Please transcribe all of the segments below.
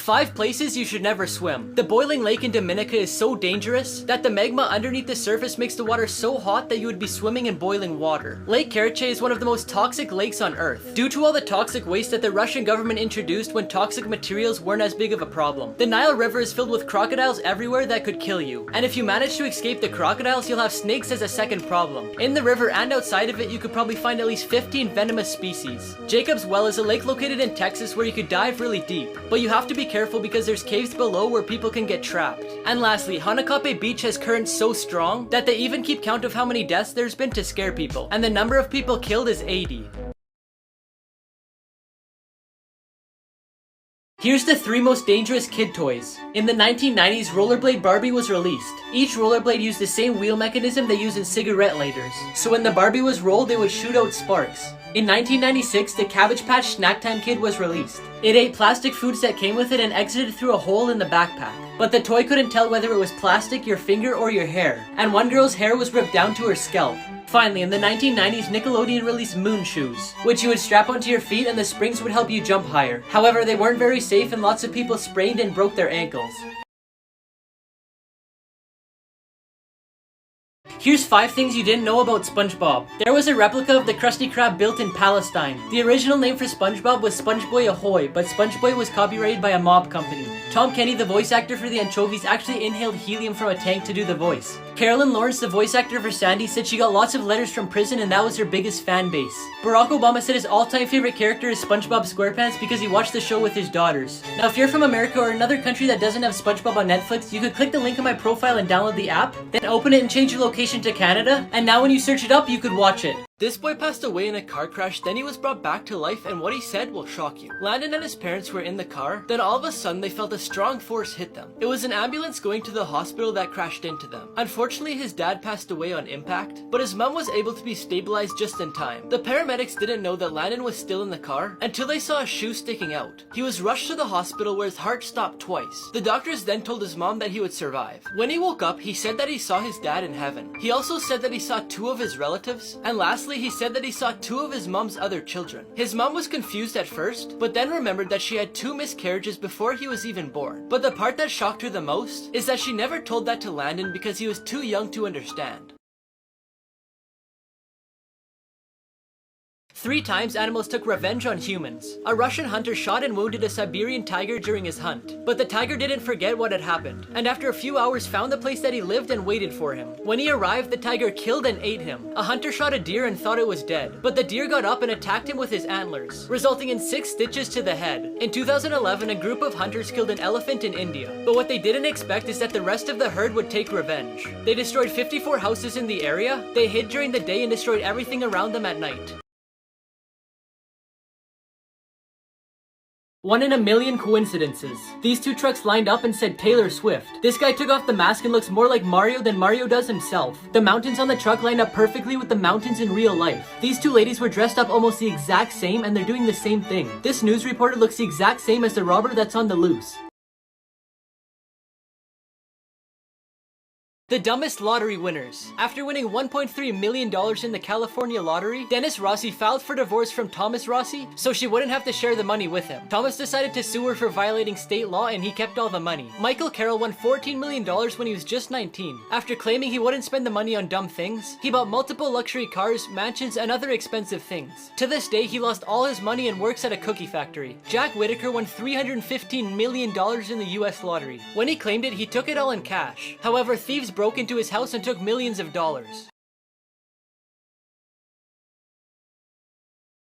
5 places you should never swim. The boiling lake in Dominica is so dangerous that the magma underneath the surface makes the water so hot that you would be swimming in boiling water. Lake Karachay is one of the most toxic lakes on earth, due to all the toxic waste that the Russian government introduced when toxic materials weren't as big of a problem. The Nile River is filled with crocodiles everywhere that could kill you, and if you manage to escape the crocodiles, you'll have snakes as a second problem. In the river and outside of it, you could probably find at least 15 venomous species. Jacob's Well is a lake located in Texas where you could dive really deep, but you have to be careful because there's caves below where people can get trapped. And lastly, Hanakape Beach has currents so strong that they even keep count of how many deaths there's been to scare people, and the number of people killed is 80. Here's the 3 most dangerous kid toys. In the 1990s, Rollerblade Barbie was released. Each rollerblade used the same wheel mechanism they use in cigarette lighters. So when the Barbie was rolled, it would shoot out sparks. In 1996, the Cabbage Patch Snack Time Kid was released. It ate plastic foods that came with it and exited through a hole in the backpack. But the toy couldn't tell whether it was plastic, your finger, or your hair. And one girl's hair was ripped down to her scalp. Finally, in the 1990s, Nickelodeon released Moon Shoes, which you would strap onto your feet and the springs would help you jump higher. However, they weren't very safe and lots of people sprained and broke their ankles. Here's 5 things you didn't know about SpongeBob. There was a replica of the Krusty Krab built in Palestine. The original name for SpongeBob was SpongeBoy Ahoy, but SpongeBoy was copyrighted by a mob company. Tom Kenny, the voice actor for the anchovies, actually inhaled helium from a tank to do the voice. Carolyn Lawrence, the voice actor for Sandy, said she got lots of letters from prison and that was her biggest fan base. Barack Obama said his all-time favorite character is SpongeBob SquarePants because he watched the show with his daughters. Now if you're from America or another country that doesn't have SpongeBob on Netflix, you could click the link in my profile and download the app, then open it and change your location to Canada, and now when you search it up, you could watch it. This boy passed away in a car crash, then he was brought back to life, and what he said will shock you. Landon and his parents were in the car, then all of a sudden they felt a strong force hit them. It was an ambulance going to the hospital that crashed into them. Unfortunately, his dad passed away on impact, but his mom was able to be stabilized just in time. The paramedics didn't know that Landon was still in the car until they saw a shoe sticking out. He was rushed to the hospital where his heart stopped twice. The doctors then told his mom that he would survive. When he woke up, he said that he saw his dad in heaven. He also said that he saw 2 of his relatives, and lastly, he said that he saw 2 of his mom's other children. His mom was confused at first, but then remembered that she had 2 miscarriages before he was even born. But the part that shocked her the most is that she never told that to Landon because he was too young to understand. 3 times animals took revenge on humans. A Russian hunter shot and wounded a Siberian tiger during his hunt, but the tiger didn't forget what had happened, and after a few hours found the place that he lived and waited for him. When he arrived, the tiger killed and ate him. A hunter shot a deer and thought it was dead, but the deer got up and attacked him with his antlers, resulting in 6 stitches to the head. In 2011, a group of hunters killed an elephant in India, but what they didn't expect is that the rest of the herd would take revenge. They destroyed 54 houses in the area, they hid during the day and destroyed everything around them at night. 1 in a million coincidences. These 2 trucks lined up and said Taylor Swift. This guy took off the mask and looks more like Mario than Mario does himself. The mountains on the truck lined up perfectly with the mountains in real life. These 2 ladies were dressed up almost the exact same and they're doing the same thing. This news reporter looks the exact same as the robber that's on the loose. The dumbest lottery winners. After winning $1.3 million in the California lottery, Dennis Rossi filed for divorce from Thomas Rossi so she wouldn't have to share the money with him. Thomas decided to sue her for violating state law and he kept all the money. Michael Carroll won $14 million when he was just 19. After claiming he wouldn't spend the money on dumb things, he bought multiple luxury cars, mansions, and other expensive things. To this day, he lost all his money and works at a cookie factory. Jack Whitaker won $315 million in the US lottery. When he claimed it, he took it all in cash. However, thieves broke into his house and took millions of dollars.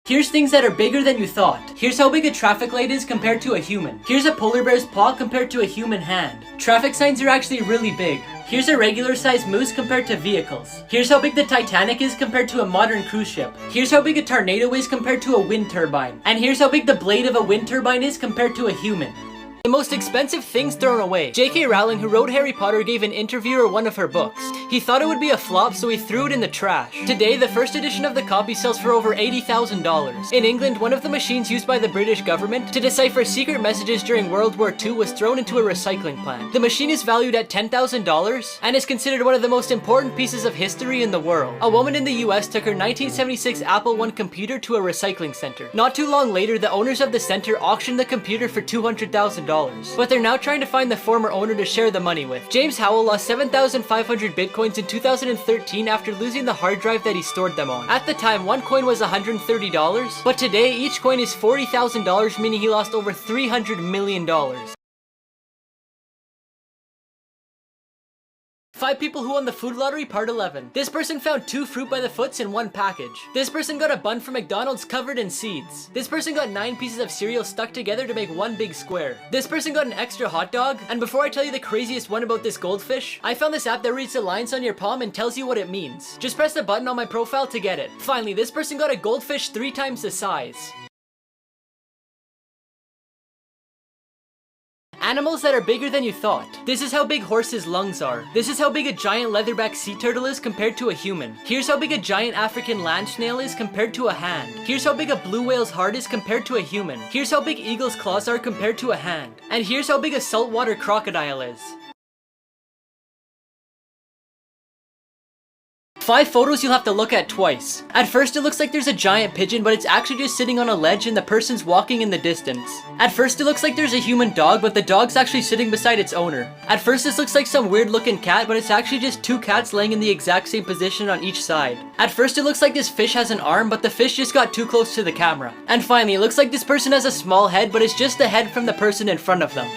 Here's things that are bigger than you thought. Here's how big a traffic light is compared to a human. Here's a polar bear's paw compared to a human hand. Traffic signs are actually really big. Here's a regular sized moose compared to vehicles. Here's how big the Titanic is compared to a modern cruise ship. Here's how big a tornado is compared to a wind turbine. And here's how big the blade of a wind turbine is compared to a human. The most expensive things thrown away. J.K. Rowling, who wrote Harry Potter, gave an interviewer one of her books. He thought it would be a flop, so he threw it in the trash. Today, the first edition of the copy sells for over $80,000. In England, one of the machines used by the British government to decipher secret messages during World War II was thrown into a recycling plant. The machine is valued at $10,000 and is considered one of the most important pieces of history in the world. A woman in the US took her 1976 Apple I computer to a recycling center. Not too long later, the owners of the center auctioned the computer for $200,000. but they're now trying to find the former owner to share the money with. James Howell lost 7,500 bitcoins in 2013 after losing the hard drive that he stored them on. At the time, one coin was $130, but today each coin is $40,000, meaning he lost over $300 million. 5 people who won the food lottery, part 11. This person found 2 fruit by the foots in one package. This person got a bun from McDonald's covered in seeds. This person got 9 pieces of cereal stuck together to make one big square. This person got an extra hot dog. And before I tell you the craziest one about this goldfish, I found this app that reads the lines on your palm and tells you what it means. Just press the button on my profile to get it. Finally, this person got a goldfish 3 times the size. Animals that are bigger than you thought. This is how big horses' lungs are. This is how big a giant leatherback sea turtle is compared to a human. Here's how big a giant African land snail is compared to a hand. Here's how big a blue whale's heart is compared to a human. Here's how big eagle's claws are compared to a hand. And here's how big a saltwater crocodile is. 5 photos you'll have to look at twice. At first it looks like there's a giant pigeon, but it's actually just sitting on a ledge and the person's walking in the distance. At first it looks like there's a human dog, but the dog's actually sitting beside its owner. At first this looks like some weird looking cat, but it's actually just 2 cats laying in the exact same position on each side. At first it looks like this fish has an arm, but the fish just got too close to the camera. And finally, it looks like this person has a small head, but it's just the head from the person in front of them.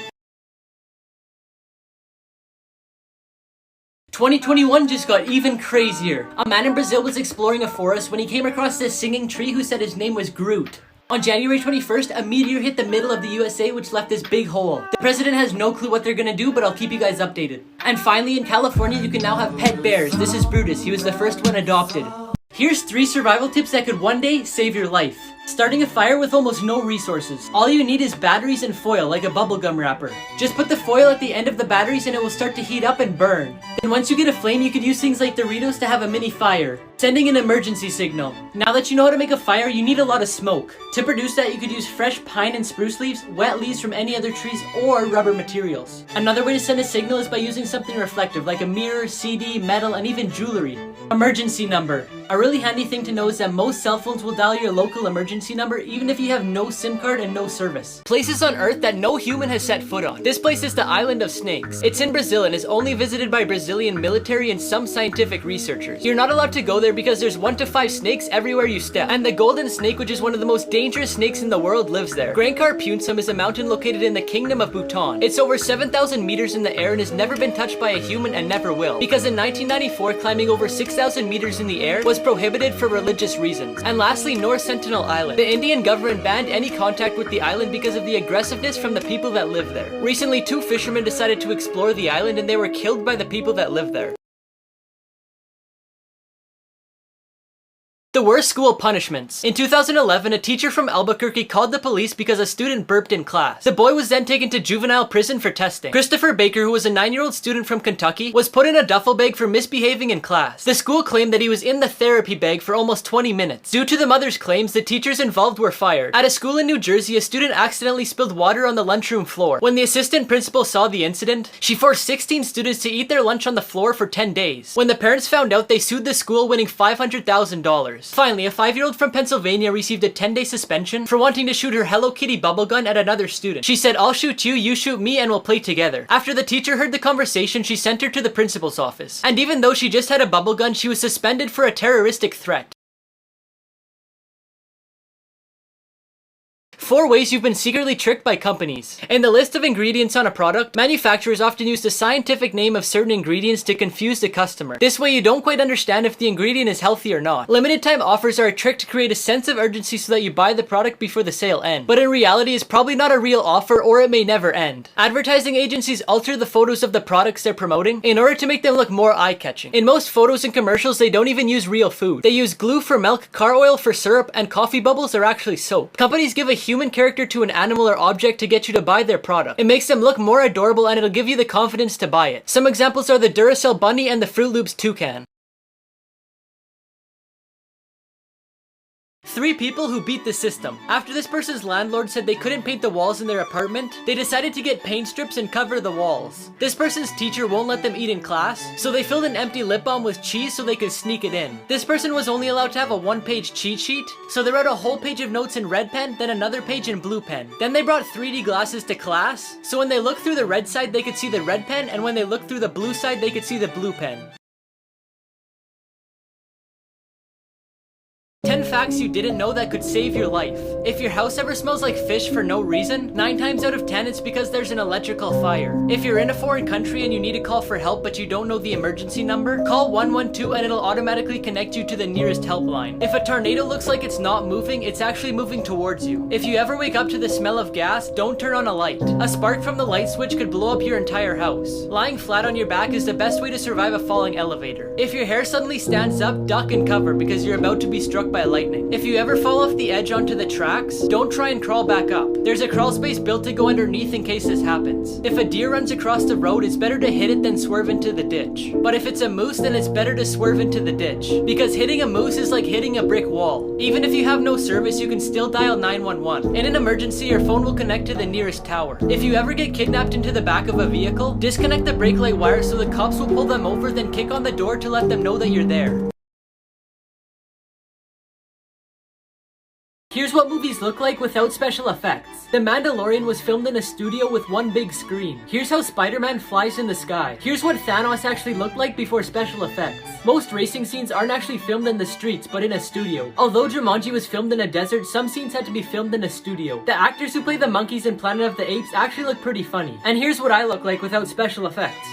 2021 just got even crazier. A man in Brazil was exploring a forest when he came across this singing tree who said his name was Groot. On January 21st, a meteor hit the middle of the USA, which left this big hole. The president has no clue what they're gonna do, but I'll keep you guys updated. And finally, in California, you can now have pet bears. This is Brutus. He was the first one adopted. Here's 3 survival tips that could one day save your life. Starting a fire with almost no resources. All you need is batteries and foil, like a bubblegum wrapper. Just put the foil at the end of the batteries and it will start to heat up and burn. Then once you get a flame, you could use things like Doritos to have a mini fire. Sending an emergency signal. Now that you know how to make a fire, you need a lot of smoke. To produce that, you could use fresh pine and spruce leaves, wet leaves from any other trees, or rubber materials. Another way to send a signal is by using something reflective, like a mirror, CD, metal, and even jewelry. Emergency number. A really handy thing to know is that most cell phones will dial your local emergency number even if you have no SIM card and no service. Places on Earth that no human has set foot on. This place is the Island of Snakes. It's in Brazil and is only visited by Brazilian military and some scientific researchers. You're not allowed to go there because there's 1 to 5 snakes everywhere you step. And the golden snake, which is one of the most dangerous snakes in the world, lives there. Grand Karpunsum is a mountain located in the Kingdom of Bhutan. It's over 7,000 meters in the air and has never been touched by a human and never will. Because in 1994, climbing over 6,000 meters in the air was prohibited for religious reasons. And lastly, North Sentinel Island. The Indian government banned any contact with the island because of the aggressiveness from the people that live there. Recently, 2 fishermen decided to explore the island and they were killed by the people that live there. The worst school punishments. In 2011, a teacher from Albuquerque called the police because a student burped in class. The boy was then taken to juvenile prison for testing. Christopher Baker, who was a 9-year-old student from Kentucky, was put in a duffel bag for misbehaving in class. The school claimed that he was in the therapy bag for almost 20 minutes. Due to the mother's claims, the teachers involved were fired. At a school in New Jersey, a student accidentally spilled water on the lunchroom floor. When the assistant principal saw the incident, she forced 16 students to eat their lunch on the floor for 10 days. When the parents found out, they sued the school, winning $500,000. Finally, a 5-year-old from Pennsylvania received a 10-day suspension for wanting to shoot her Hello Kitty bubble gun at another student. She said, "I'll shoot you, you shoot me, and we'll play together." After the teacher heard the conversation, she sent her to the principal's office. And even though she just had a bubble gun, she was suspended for a terroristic threat. 4 ways you've been secretly tricked by companies. In the list of ingredients on a product, manufacturers often use the scientific name of certain ingredients to confuse the customer. This way you don't quite understand if the ingredient is healthy or not. Limited time offers are a trick to create a sense of urgency so that you buy the product before the sale ends. But in reality, it's probably not a real offer or it may never end. Advertising agencies alter the photos of the products they're promoting in order to make them look more eye-catching. In most photos and commercials, they don't even use real food. They use glue for milk, car oil for syrup, and coffee bubbles are actually soap. Companies give a human character to an animal or object to get you to buy their product. It makes them look more adorable and it'll give you the confidence to buy it. Some examples are the Duracell bunny and the Fruit Loops toucan. 3 people who beat the system. After this person's landlord said they couldn't paint the walls in their apartment, they decided to get paint strips and cover the walls. This person's teacher won't let them eat in class, so they filled an empty lip balm with cheese so they could sneak it in. This person was only allowed to have a 1-page cheat sheet, so they wrote a whole page of notes in red pen, then another page in blue pen. Then they brought 3D glasses to class, so when they looked through the red side they could see the red pen, and when they looked through the blue side they could see the blue pen. 10 facts you didn't know that could save your life. If your house ever smells like fish for no reason, 9 times out of 10 it's because there's an electrical fire. If you're in a foreign country and you need to call for help but you don't know the emergency number, call 112 and it'll automatically connect you to the nearest helpline. If a tornado looks like it's not moving, it's actually moving towards you. If you ever wake up to the smell of gas, don't turn on a light. A spark from the light switch could blow up your entire house. Lying flat on your back is the best way to survive a falling elevator. If your hair suddenly stands up, duck and cover because you're about to be struck by lightning. If you ever fall off the edge onto the tracks, don't try and crawl back up. There's a crawl space built to go underneath in case this happens. If a deer runs across the road, it's better to hit it than swerve into the ditch. But if it's a moose, then it's better to swerve into the ditch. Because hitting a moose is like hitting a brick wall. Even if you have no service, you can still dial 911. In an emergency, your phone will connect to the nearest tower. If you ever get kidnapped into the back of a vehicle, disconnect the brake light wire so the cops will pull them over, then kick on the door to let them know that you're there. Here's what movies look like without special effects. The Mandalorian was filmed in a studio with one big screen. Here's how Spider-Man flies in the sky. Here's what Thanos actually looked like before special effects. Most racing scenes aren't actually filmed in the streets, but in a studio. Although Jumanji was filmed in a desert, some scenes had to be filmed in a studio. The actors who play the monkeys in Planet of the Apes actually look pretty funny. And here's what I look like without special effects.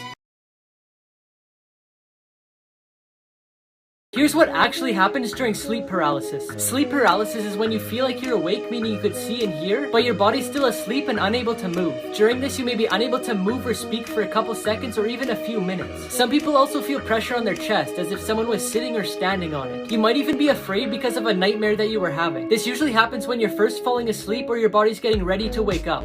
Here's what actually happens during sleep paralysis. Sleep paralysis is when you feel like you're awake, meaning you could see and hear, but your body's still asleep and unable to move. During this, you may be unable to move or speak for a couple seconds or even a few minutes. Some people also feel pressure on their chest, as if someone was sitting or standing on it. You might even be afraid because of a nightmare that you were having. This usually happens when you're first falling asleep or your body's getting ready to wake up.